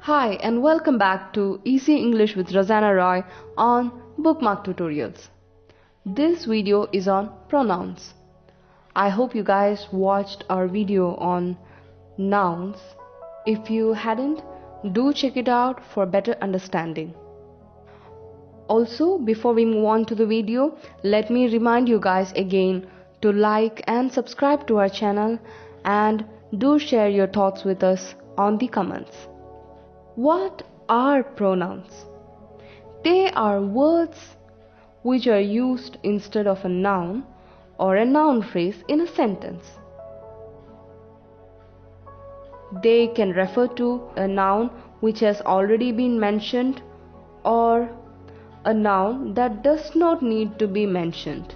Hi and welcome back to Easy English with Rosanna Roy on Bookmark Tutorials. This video is on pronouns. I hope you guys watched our video on nouns. If you hadn't, do check it out for better understanding. Also, before we move on to the video, let me remind you guys again to like and subscribe to our channel and do share your thoughts with us on the comments. What are pronouns? They are words which are used instead of a noun or a noun phrase in a sentence. They can refer to a noun which has already been mentioned or a noun that does not need to be mentioned.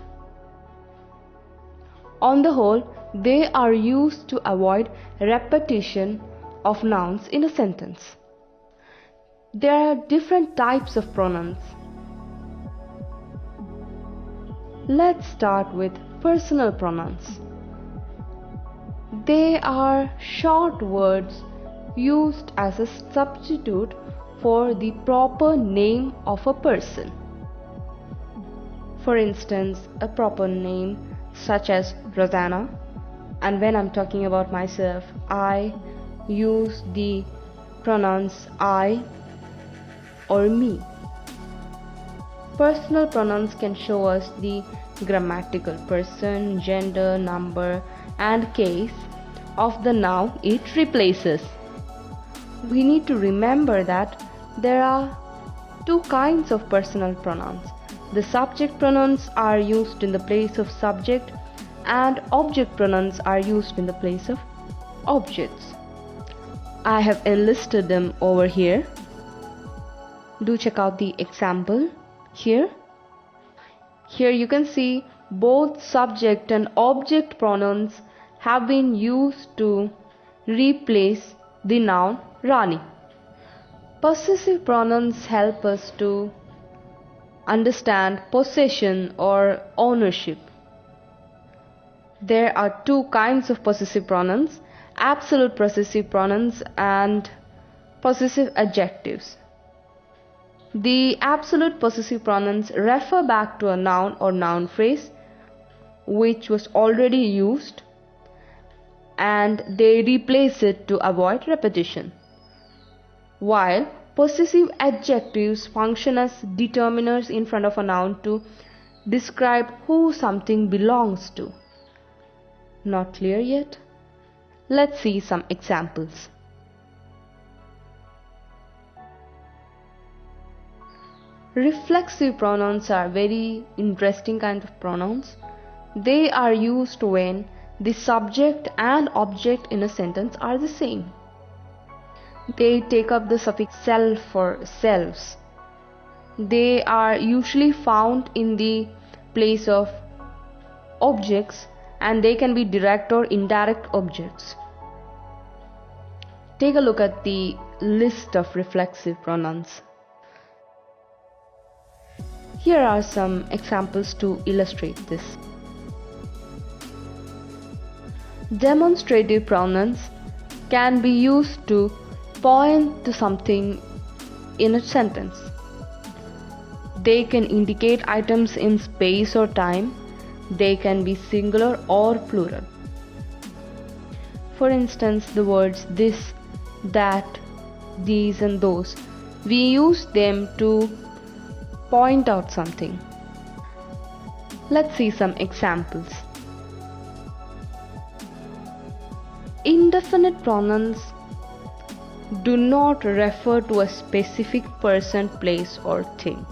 On the whole, they are used to avoid repetition of nouns in a sentence. There are different types of pronouns. Let's start with personal pronouns. They are short words used as a substitute for the proper name of a person. For instance, a proper name such as Rosanna, and when I'm talking about myself, I use the pronouns I or me. Personal pronouns can show us the grammatical person, gender, number, and case of the noun it replaces. We need to remember that there are two kinds of personal pronouns. The subject pronouns are used in the place of subject, and object pronouns are used in the place of objects. I have enlisted them over here. Do check out the example here. Here you can see both subject and object pronouns have been used to replace the noun Rani. Possessive pronouns help us to understand possession or ownership. There are two kinds of possessive pronouns: absolute possessive pronouns and possessive adjectives. The absolute possessive pronouns refer back to a noun or noun phrase which was already used, and they replace it to avoid repetition, while possessive adjectives function as determiners in front of a noun to describe who something belongs to. Not clear yet? Let's see some examples. Reflexive pronouns are very interesting kind of pronouns. They are used when the subject and object in a sentence are the same. They take up the suffix self or selves. They are usually found in the place of objects, and they can be direct or indirect objects. Take a look at the list of reflexive pronouns. Here are some examples to illustrate this. Demonstrative pronouns can be used to point to something in a sentence. They can indicate items in space or time. They can be singular or plural. For instance, the words this, that, these, and those. We use them to point out something. Let's see some examples. Indefinite pronouns do not refer to a specific person, place, or thing.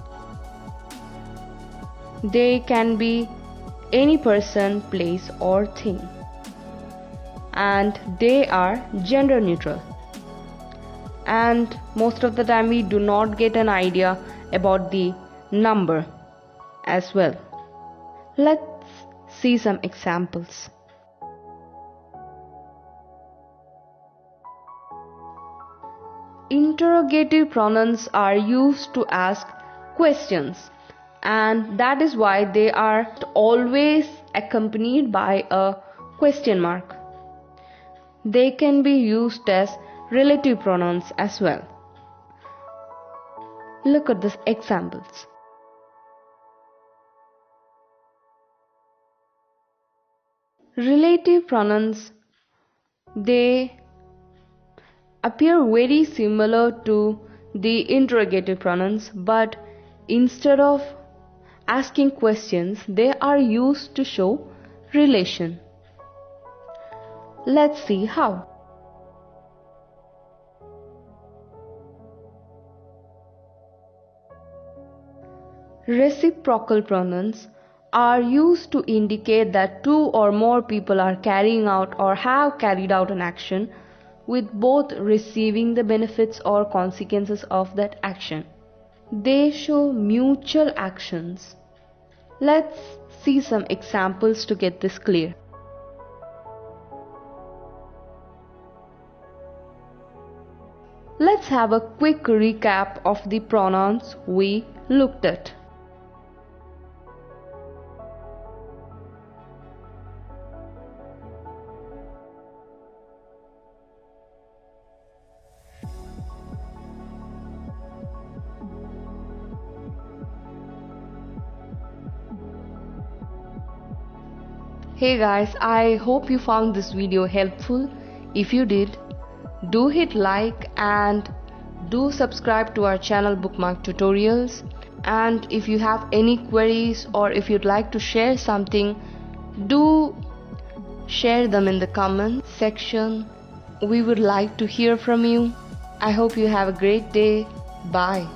They can be any person, place, or thing, and they are gender neutral. And most of the time we do not get an idea about the number as well. Let's see some examples. Interrogative pronouns are used to ask questions, and that is why they are always accompanied by a question mark. They can be used as relative pronouns as well. Look at the examples. Relative pronouns, they appear very similar to the interrogative pronouns, but instead of asking questions, they are used to show relation. Let's see how. Reciprocal pronouns are used to indicate that two or more people are carrying out or have carried out an action, with both receiving the benefits or consequences of that action. They show mutual actions. Let's see some examples to get this clear. Let's have a quick recap of the pronouns we looked at. Hey guys, I hope you found this video helpful. If you did, do hit like and do subscribe to our channel Bookmark Tutorials. And if you have any queries or if you'd like to share something, do share them in the comment section. We would like to hear from you. I hope you have a great day. Bye.